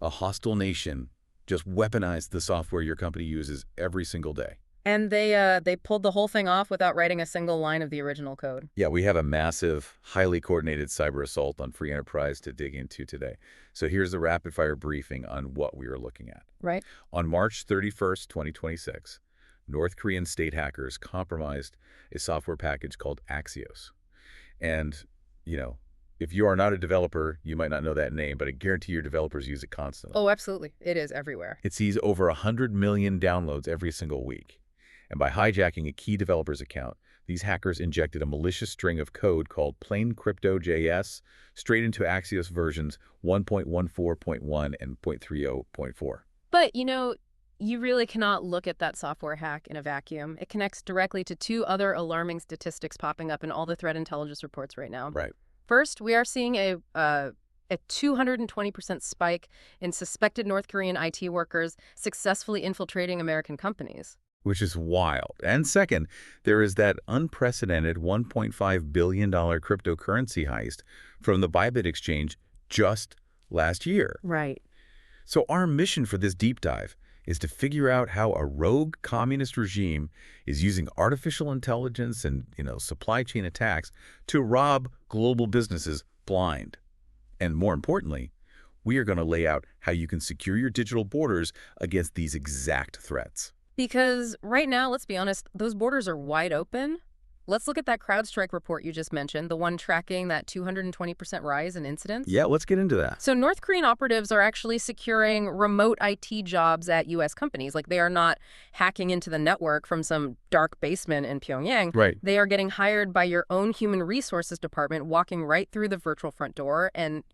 a hostile nation just weaponized the software your company uses every single day. And they pulled the whole thing off without writing a single line of the original code. Yeah, we have a massive, highly coordinated cyber assault on free enterprise to dig into today. So here's a rapid-fire briefing on what we are looking at. Right. On March 31st, 2026, North Korean state hackers compromised a software package called Axios. And, if you are not a developer, you might not know that name, but I guarantee your developers use it constantly. Oh, absolutely. It is everywhere. It sees over 100 million downloads every single week. And by hijacking a key developer's account, these hackers injected a malicious string of code called plain crypto.js straight into Axios versions 1.14.1 and 0.30.4. But, you really cannot look at that software hack in a vacuum. It connects directly to two other alarming statistics popping up in all the threat intelligence reports right now. Right. First, we are seeing a 220% spike in suspected North Korean IT workers successfully infiltrating American companies. Which is wild. And second, there is that unprecedented $1.5 billion cryptocurrency heist from the ByBit exchange just last year. Right. So our mission for this deep dive is to figure out how a rogue communist regime is using artificial intelligence and, supply chain attacks to rob global businesses blind. And more importantly, we are going to lay out how you can secure your digital borders against these exact threats. Because right now, let's be honest, those borders are wide open. Let's look at that CrowdStrike report you just mentioned, the one tracking that 220% rise in incidents. Yeah, let's get into that. So North Korean operatives are actually securing remote IT jobs at U.S. companies. Like, they are not hacking into the network from some dark basement in Pyongyang. Right. They are getting hired by your own human resources department, walking right through the virtual front door and,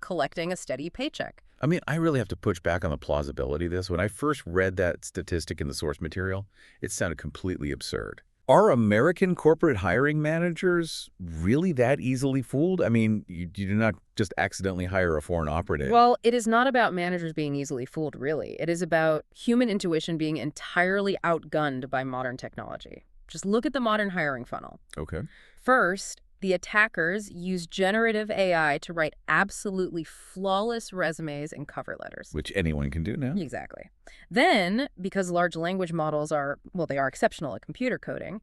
collecting a steady paycheck. I mean, I really have to push back on the plausibility of this. When I first read that statistic in the source material, it sounded completely absurd. Are American corporate hiring managers really that easily fooled? I mean, you do not just accidentally hire a foreign operative. Well, it is not about managers being easily fooled, really. It is about human intuition being entirely outgunned by modern technology. Just look at the modern hiring funnel. Okay. First, the attackers use generative AI to write absolutely flawless resumes and cover letters. Which anyone can do now. Exactly. Then, because large language models are exceptional at computer coding,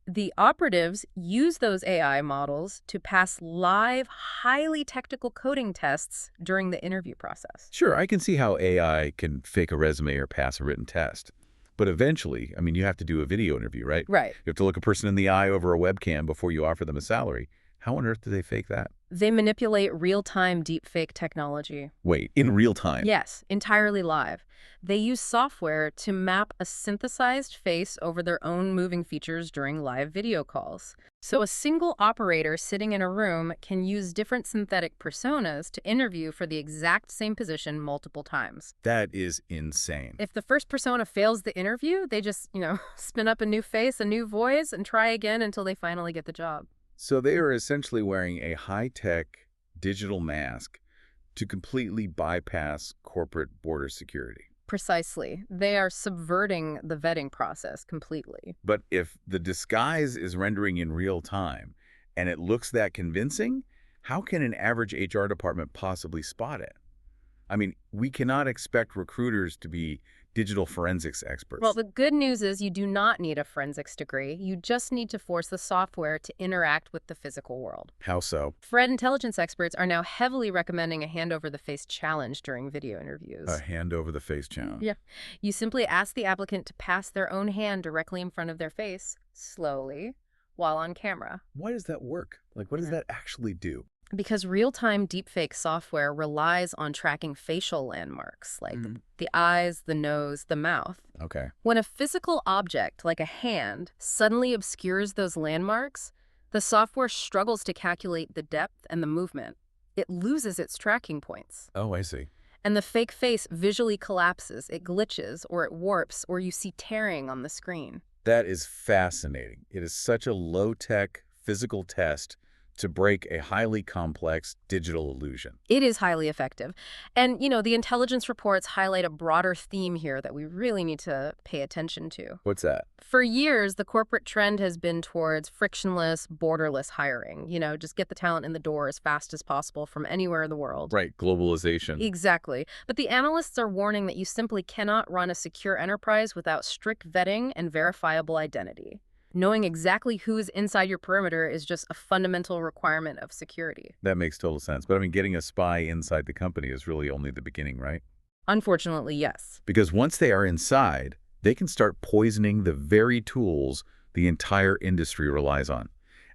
the operatives use those AI models to pass live, highly technical coding tests during the interview process. Sure, I can see how AI can fake a resume or pass a written test. But eventually, you have to do a video interview, right? Right. You have to look a person in the eye over a webcam before you offer them a salary. How on earth do they fake that? They manipulate real-time deepfake technology. Wait, in real time? Yes, entirely live. They use software to map a synthesized face over their own moving features during live video calls. So a single operator sitting in a room can use different synthetic personas to interview for the exact same position multiple times. That is insane. If the first persona fails the interview, they just, spin up a new face, a new voice, and try again until they finally get the job. So they are essentially wearing a high-tech digital mask to completely bypass corporate border security. Precisely. They are subverting the vetting process completely. But if the disguise is rendering in real time and it looks that convincing, how can an average HR department possibly spot it? I mean, we cannot expect recruiters to be digital forensics experts. Well, the good news is you do not need a forensics degree. You just need to force the software to interact with the physical world. How so? Threat intelligence experts are now heavily recommending a hand-over-the-face challenge during video interviews. A hand-over-the-face challenge? Yeah. You simply ask the applicant to pass their own hand directly in front of their face, slowly, while on camera. Why does that work? What does that actually do? Because real-time deepfake software relies on tracking facial landmarks, like the eyes, the nose, the mouth. Okay. When a physical object, like a hand, suddenly obscures those landmarks, the software struggles to calculate the depth and the movement. It loses its tracking points. Oh, I see. And the fake face visually collapses, it glitches, or it warps, or you see tearing on the screen. That is fascinating. It is such a low-tech physical test to break a highly complex digital illusion. It is highly effective. And, the intelligence reports highlight a broader theme here that we really need to pay attention to. What's that? For years, the corporate trend has been towards frictionless, borderless hiring. Just get the talent in the door as fast as possible from anywhere in the world. Right, globalization. Exactly. But the analysts are warning that you simply cannot run a secure enterprise without strict vetting and verifiable identity. Knowing exactly who's inside your perimeter is just a fundamental requirement of security. That makes total sense. But I mean, getting a spy inside the company is really only the beginning, right? Unfortunately, yes. Because once they are inside, they can start poisoning the very tools the entire industry relies on.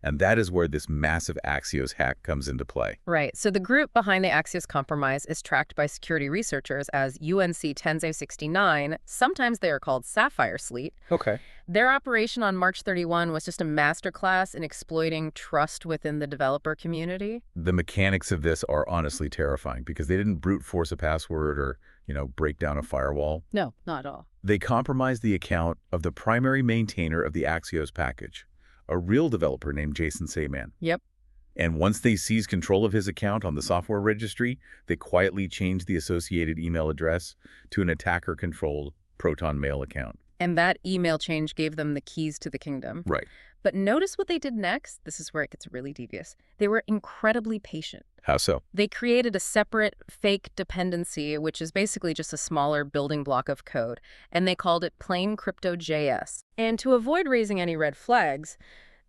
And that is where this massive Axios hack comes into play. Right. So the group behind the Axios compromise is tracked by security researchers as UNC 10A69. Sometimes they are called Sapphire Sleet. Okay. Their operation on March 31 was just a masterclass in exploiting trust within the developer community. The mechanics of this are honestly terrifying because they didn't brute force a password or, break down a firewall. No, not at all. They compromised the account of the primary maintainer of the Axios package, a real developer named Jason Sayman. Yep. And once they seized control of his account on the software registry, they quietly changed the associated email address to an attacker-controlled Proton Mail account. And that email change gave them the keys to the kingdom. Right. But notice what they did next. This is where it gets really devious. They were incredibly patient. How so? They created a separate fake dependency, which is basically just a smaller building block of code, and they called it plain crypto.js. And to avoid raising any red flags,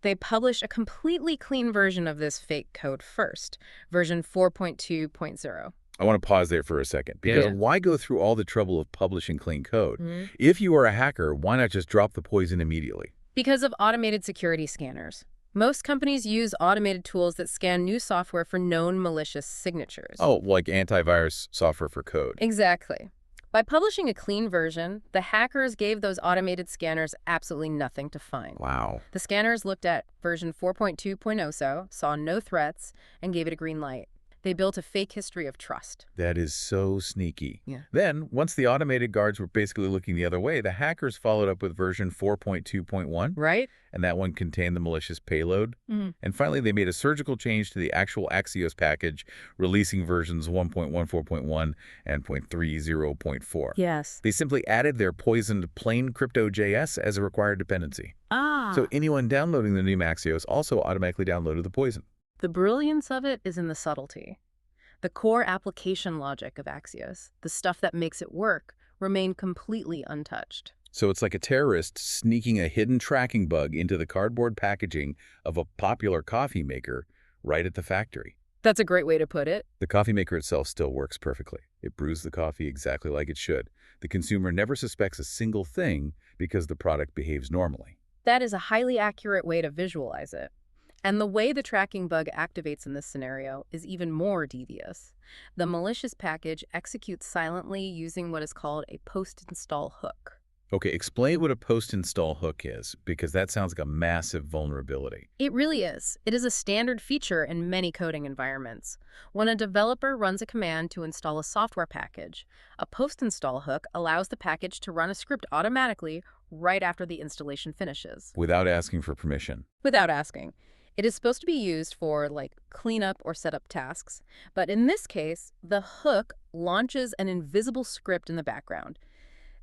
they published a completely clean version of this fake code first, version 4.2.0. I want to pause there for a second, because why go through all the trouble of publishing clean code? If you are a hacker, why not just drop the poison immediately? Because of automated security scanners. Most companies use automated tools that scan new software for known malicious signatures. Oh, like antivirus software for code. Exactly. By publishing a clean version, the hackers gave those automated scanners absolutely nothing to find. Wow. The scanners looked at version 4.2.0, saw no threats, and gave it a green light. They built a fake history of trust. That is so sneaky. Yeah. Then, once the automated guards were basically looking the other way, the hackers followed up with version 4.2.1. Right? And that one contained the malicious payload. And finally, they made a surgical change to the actual Axios package, releasing versions 1.14.1 and 0.30.4. Yes. They simply added their poisoned plain crypto.js as a required dependency. So anyone downloading the new Axios also automatically downloaded the poison. The brilliance of it is in the subtlety. The core application logic of Axios, the stuff that makes it work, remained completely untouched. So it's like a terrorist sneaking a hidden tracking bug into the cardboard packaging of a popular coffee maker right at the factory. That's a great way to put it. The coffee maker itself still works perfectly. It brews the coffee exactly like it should. The consumer never suspects a single thing because the product behaves normally. That is a highly accurate way to visualize it. And the way the tracking bug activates in this scenario is even more devious. The malicious package executes silently using what is called a post-install hook. Okay, explain what a post-install hook is, because that sounds like a massive vulnerability. It really is. It is a standard feature in many coding environments. When a developer runs a command to install a software package, a post-install hook allows the package to run a script automatically right after the installation finishes. Without asking for permission. Without asking. It is supposed to be used for, cleanup or setup tasks. But in this case, the hook launches an invisible script in the background.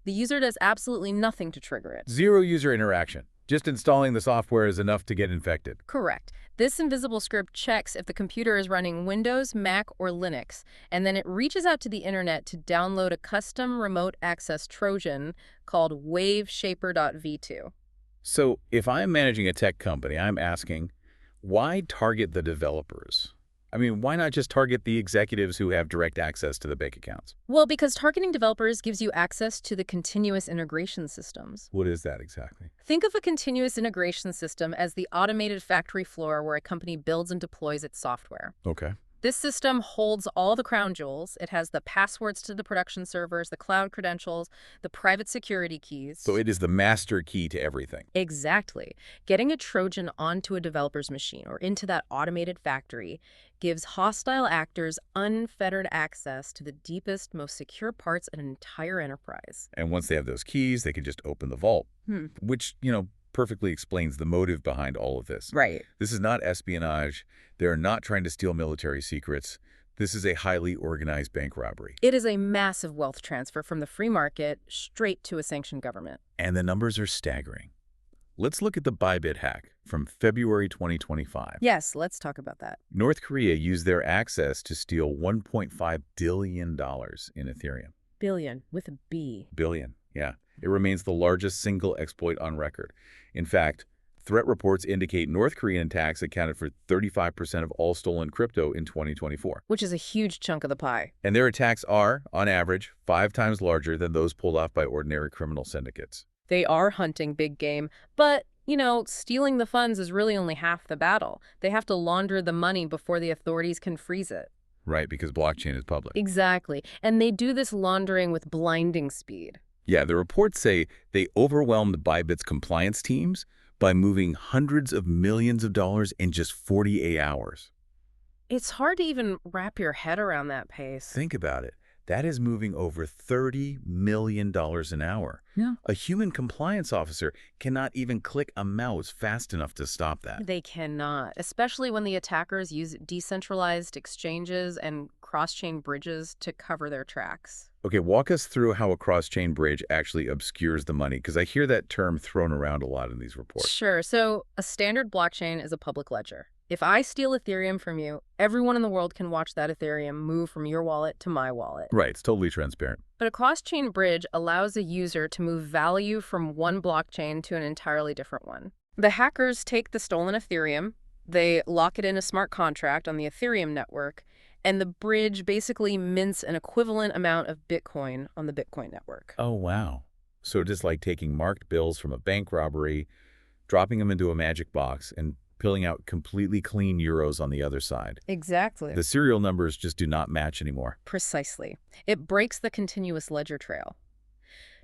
The user does absolutely nothing to trigger it. Zero user interaction. Just installing the software is enough to get infected. Correct. This invisible script checks if the computer is running Windows, Mac, or Linux, and then it reaches out to the internet to download a custom remote access Trojan called waveshaper.v2. So if I'm managing a tech company, I'm asking, why target the developers? I mean, why not just target the executives who have direct access to the bank accounts? Well, because targeting developers gives you access to the continuous integration systems. What is that exactly? Think of a continuous integration system as the automated factory floor where a company builds and deploys its software. Okay. This system holds all the crown jewels. It has the passwords to the production servers, the cloud credentials, the private security keys. So it is the master key to everything. Exactly. Getting a Trojan onto a developer's machine or into that automated factory gives hostile actors unfettered access to the deepest, most secure parts of an entire enterprise. And once they have those keys, they can just open the vault, which, perfectly explains the motive behind all of this. Right. This is not espionage. They're not trying to steal military secrets. This is a highly organized bank robbery. It is a massive wealth transfer from the free market straight to a sanctioned government. And the numbers are staggering. Let's look at the ByBit hack from February 2025. Yes, let's talk about that. North Korea used their access to steal $1.5 billion in Ethereum. Billion with a B. Billion, yeah. It remains the largest single exploit on record. In fact, threat reports indicate North Korean attacks accounted for 35% of all stolen crypto in 2024. Which is a huge chunk of the pie. And their attacks are, on average, 5 times larger than those pulled off by ordinary criminal syndicates. They are hunting big game, but, stealing the funds is really only half the battle. They have to launder the money before the authorities can freeze it. Right, because blockchain is public. Exactly. And they do this laundering with blinding speed. Yeah, the reports say they overwhelmed ByBit's compliance teams by moving hundreds of millions of dollars in just 48 hours. It's hard to even wrap your head around that pace. Think about it. That is moving over $30 million an hour. Yeah. A human compliance officer cannot even click a mouse fast enough to stop that. They cannot, especially when the attackers use decentralized exchanges and cross-chain bridges to cover their tracks. Okay, walk us through how a cross-chain bridge actually obscures the money, because I hear that term thrown around a lot in these reports. Sure. So a standard blockchain is a public ledger. If I steal Ethereum from you, everyone in the world can watch that Ethereum move from your wallet to my wallet. Right, it's totally transparent. But a cross-chain bridge allows a user to move value from one blockchain to an entirely different one. The hackers take the stolen Ethereum, they lock it in a smart contract on the Ethereum network, and the bridge basically mints an equivalent amount of Bitcoin on the Bitcoin network. Oh, wow. So it is like taking marked bills from a bank robbery, dropping them into a magic box, and pulling out completely clean euros on the other side. Exactly. The serial numbers just do not match anymore. Precisely. It breaks the continuous ledger trail.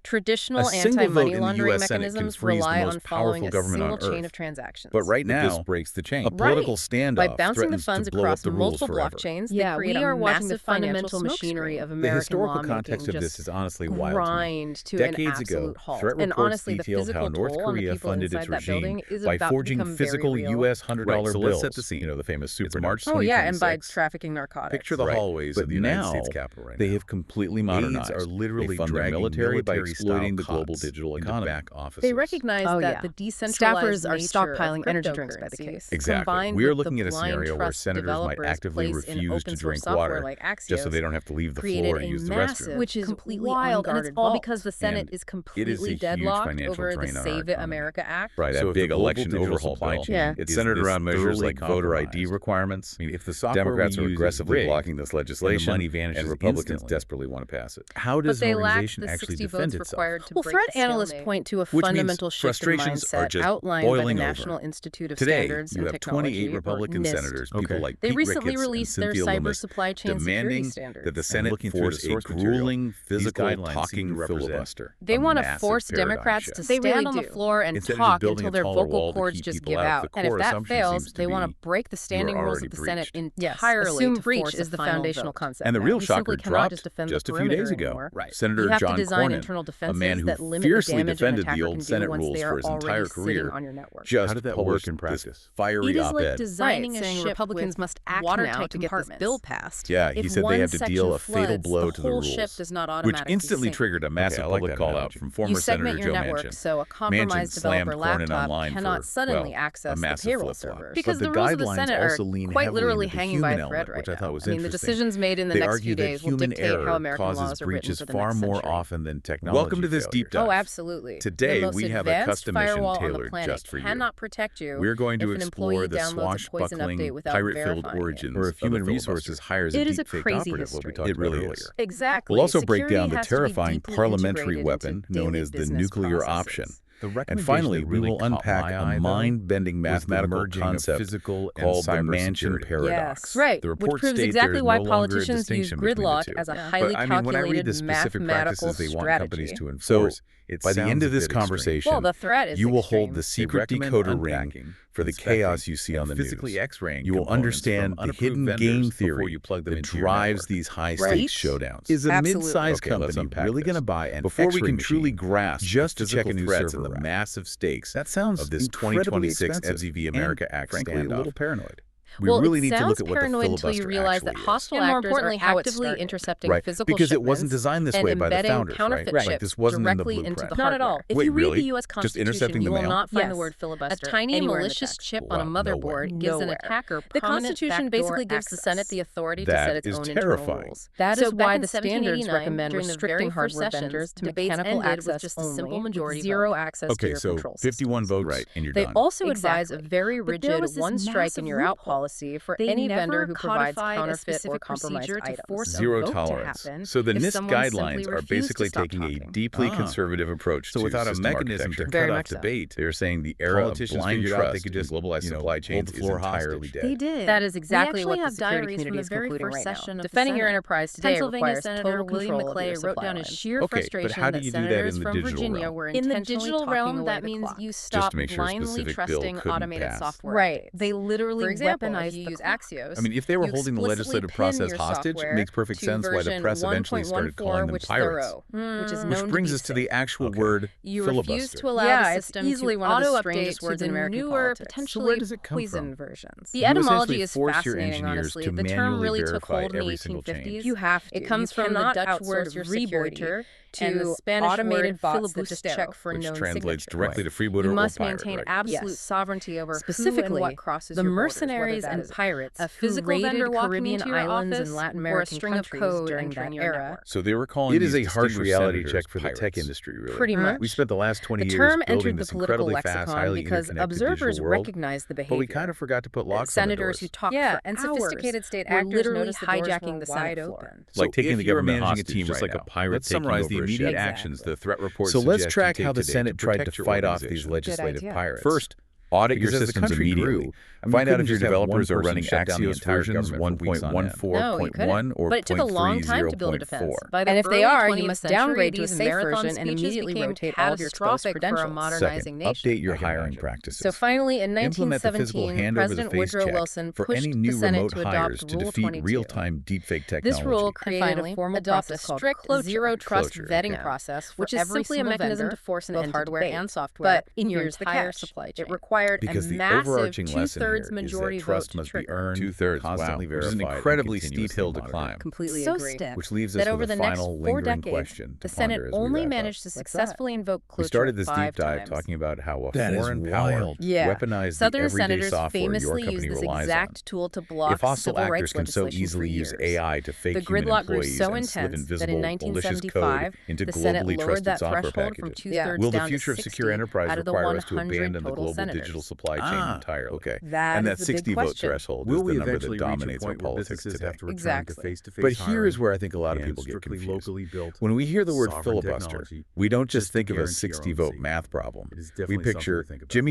Traditional A single vote anti-money in the laundering US Senate can mechanisms freeze the rely most on following powerful a government single on chain Earth. of transactions. But right now, this breaks the chain. a political standoff By bouncing the threatens funds to blow up across the rules multiple forever. blockchains, Yeah, they create we a are watching the massive financial fundamental machinery smokescreen. of The American historical lawmaking context of just this is honestly wild to me. grind to Decades an ago, absolute halt. threat And reports honestly, the detailed physical how North toll on the Korea people funded inside its that regime building is by about forging to become physical very real. U.S. $100 Right, so bills. let's set the scene. You know, the famous super It's March Oh yeah, and by 2026. trafficking narcotics. Picture the Right. hallways But of the United now, States Capitol right They now. have completely Aides modernized. are literally They fund their dragging military by military-style exploiting the global cots digital into economy. back offices. They recognize Oh, that yeah. the decentralized Staffers are nature stockpiling of energy drinks by the cryptocurrencies, case. Exactly. combined We are with looking the at a blind scenario where trust senators might developers actively place in refuse to open drink source software water like Axios, just so they don't have to leave the floor created to a use the massive, restroom. Which is completely wild, and it's unguarded all vault. because the And Senate it is is a completely huge deadlocked financial over the drain on our Save It economy. America Act. Right, So that if big the global election digital overhaul supply bill. chain Yeah. It's is centered this around measures thoroughly like voter ID compromised. requirements. I mean, if the software Democrats we are use is aggressively rigged, blocking this and the legislation, money vanishes and Republicans instantly. desperately want to pass it. How But does they an lack organization the actually 60 defend votes itself? required to Well, break threat the analysts stalemate. point to a Which means fundamental shift in frustrations are mindset just outlined by the boiling over. National Institute of Today, Standards you and have Technology, 28 or Republican NIST. senators, people like They Pete recently Ricketts and released their Cynthia cyber Lummis, supply chain security demanding standards. that the And Senate looking through force the a source material, grueling, physical, guidelines seem talking to represent filibuster. They A want to massive force paradigm Democrats shift. to They stand really on the do. floor and Instead of just talk building until a their taller vocal wall to cords keep just people give out, out. the And if core that assumption fails, seems to they want be to break the standing rules already of the Senate breached. entirely assumed to breach force is a the final foundational vote. concept. And the now. real You simply shocker cannot dropped just defend just the a few days perimeter ago. anymore. Right. Senator You have John to design Cornyn, internal a defenses man who that limit fiercely the damage an defended the attacker old can do Senate once rules they for are his already entire sitting career, on your network. just How did that published work in this practice? fiery It is like op-ed. designing saying a ship Republicans with must act watertight now to get this compartments. bill passed. Yeah, he If said they one have to deal a section fatal floods, blow the to the whole rules, ship does not which automatically instantly sink. triggered a massive I like public that call-out analogy. from You former segment Senator your Joe network Manchin. so a Manchin compromised slammed developer Cornyn laptop online cannot for, suddenly well, access a the massive payroll flip-flop. servers. Because But the rules of the guidelines Senate also are lean quite heavily literally into the hanging by human a thread element, right which I now. thought was I mean, the interesting. decisions made in the They next argue few that days will human dictate how error American causes laws are written breaches for the far next more century. often than technology Welcome to this deep dive. Oh, absolutely. Today, the most we have a advanced custom mission firewall on the tailored planet just for you. cannot protect you. We're going to if an explore employee the downloads a poison swashbuckling, update without pirate-filled verifying it. origins Or if of the human filibuster. resources hires a It is a deepfake crazy operative, what we history. talked It about really earlier. is. Exactly. We'll also break Security down the has to be terrifying deeply parliamentary integrated weapon into known daily as the business nuclear processes. option. The And recommendation finally, that we really will caught unpack my a eye, though, mind-bending was the mathematical merging of concept physical and called the cyber Manchin security. paradox. Yes, right. The Which reports proves state exactly there's why no longer a politicians use distinction between the gridlock two. as a Yeah. highly But I mean, when I read calculated the specific mathematical practices they want companies strategy. to enforce, by the sounds end a of this bit extreme. conversation, Well, the threat is you will extreme. hold the secret recommend decoder ring unpacking for the chaos you see on the physically news. X-raying You will understand the hidden game theory that drives these high-stakes showdowns. Is a Absolutely. mid-sized Okay, let's company unpack really this. going to buy an Before we X-ray can truly machine grasp just the to check a physical new threats server and the rack? massive stakes That sounds of this incredibly 2026 expensive FZV America and, Act frankly, standoff, a little paranoid. we Well, really it need to sounds look at what the paranoid until you filibuster realize actually that is. hostile And more actors importantly, are how it actively started. intercepting Right, physical because it shipments wasn't designed this and way by the embedding founders, counterfeit right? chips Like this wasn't in the directly into blueprint. the Not at hardware. all. If Wait, you read really? the U.S. Just Constitution, intercepting the you will mail? not find the Yes. word filibuster A tiny anywhere in the malicious text. chip Wow, on a nowhere. motherboard Gives an Nowhere. attacker The prominent Constitution backdoor basically gives the access. Senate the authority to That set its is own internal terrifying. rules. That So is back why in the standards 1789, recommend during the restricting very first hardware sessions, vendors to debates mechanical ended access with just a only, simple with majority zero vote. access to Okay, your so control 51 systems. votes, right, and you're They done. also advise a Exactly. very But there rigid was this one-strike in massive your out loophole. policy for They any never vendor who provides codified a counterfeit or specific compromised procedure to items. force a Zero vote to tolerance. happen So the if NIST someone simply guidelines are refused basically to stop taking a talking. deeply conservative approach So to without a system mechanism to architecture. Very cut much off so. debate, They're saying the era of politicians blind figured out trust they could in just, globalized supply hold chains the is floor entirely hostage. dead. They did. That is exactly We actually what the have security diaries community from the is very concluding first right now. session of the Defending your Senate. enterprise today Pennsylvania requires Senator total William control of McClay your wrote supply down his lines. sheer Okay, but frustration how do that you do that in senators the from digital Virginia realm? were In the intentionally digital talking realm, away that the means clock. you Just stop to make sure a blindly specific bill trusting couldn't automated pass. software. Right. updates. They literally For example, weaponized if you the use clock. Axios, I mean, if they were you holding the explicitly legislative pin process your hostage, it software makes perfect to sense why the version press eventually started calling 1.14, them which pirates. which is Which known brings to be us to the safe. actual Okay. word You refuse filibuster. to allow Yeah, the it's system easily to one of the auto-update strangest to words the in American newer, politics. So potentially where does it come poison from? versions. The You etymology essentially is force your fascinating, engineers honestly. to The term manually really took verify hold in the every single change. 1850s. You have to. It comes You from the cannot Dutch outsource word your freebooter security and the to Spanish automated word bots that just filibustero, check for which known translates signatures. directly to freebooter You or must pirate, maintain right? absolute Yes. sovereignty over who Specifically, and what crosses the your borders, mercenaries whether that and is pirates a physical who vendor raided walking Caribbean into your islands office and Latin or a American string of countries code during entering that your era. network. So they were calling It is these a harsh distinguished reality senators check for the tech pirates. industry, really. Pretty much. We spent the last 20 The years term building entered the this political incredibly fast, lexicon highly because interconnected observers digital world, recognized the but behavior. we kind of forgot to put locks on the Senators doors. who talked Yeah, for and hours sophisticated state were actors literally noticed the doors hijacking were the Senate wide floor. open. Like So taking if the you're government managing a hostage team just right like a now, pirate let's taking summarize over the a immediate ship. actions the threat report So let's suggests you track take how the today Senate to tried to protect your fight off these organization. legislative idea. pirates. First, audit because your as the systems country immediately. grew, Find out if your just have one developers are person running shut down the Axios entire versions government for weeks on end. 1.14, No, you couldn't. 1.1, or But it took a long time to build a defense. 0.30.4. By the And if they early are, you 20th must century, downgrade to a these safe marathon version and speeches immediately became rotate all of your exposed catastrophic for a credentials. modernizing Second, nation. update your I can hiring imagine. practices. So finally, in Implement the physical 1917, hand over the President face Woodrow check Wilson for pushed any the new Senate remote to hires adopt to Rule defeat 22. real-time deepfake technology. This rule And created finally, a formal adopt process a called strict cloture. zero trust Cloture, vetting okay. process for which is every simply a single mechanism vendor, to force an both end to hardware debate. and software, But in your here's the entire catch. supply It chain. required Because a the massive overarching lesson here two-thirds is majority that vote trust to must be trigger. earned, Two-thirds, constantly wow, which is an verified, and incredibly steep continuously hill to monitored. climb. Completely So agree. stiff Which leaves us that with over a the next final 4 lingering decades, question the to Senate ponder as we only wrap up. managed to What's that? successfully invoke We cloture started this 5 deep dive times. talking about how a That is foreign power wild. Yeah. weaponized Southern the everyday senators software your famously company used this relies exact tool to block If hostile civil actors rights can so legislation easily for use years. AI to fake The human gridlock grew employees so and slip intense that invisible, in malicious code 1975, into the Senate globally lowered trusted that software threshold from packages, two-thirds will the down future to of secure 60 enterprise out of the require us to 100 abandon the total global senators. digital supply chain entirely? Okay. That And is that the big 60 vote question. threshold Will is we the number eventually that reach a dominates our point where politics businesses today. have to return Exactly. to face-to-face But here is hiring where I think a lot of and people get strictly confused. locally built When we hear the word sovereign filibuster, technology we don't just just to think of a guarantee our own 60-vote safety? math problem. It is We definitely something picture to think about. Jimmy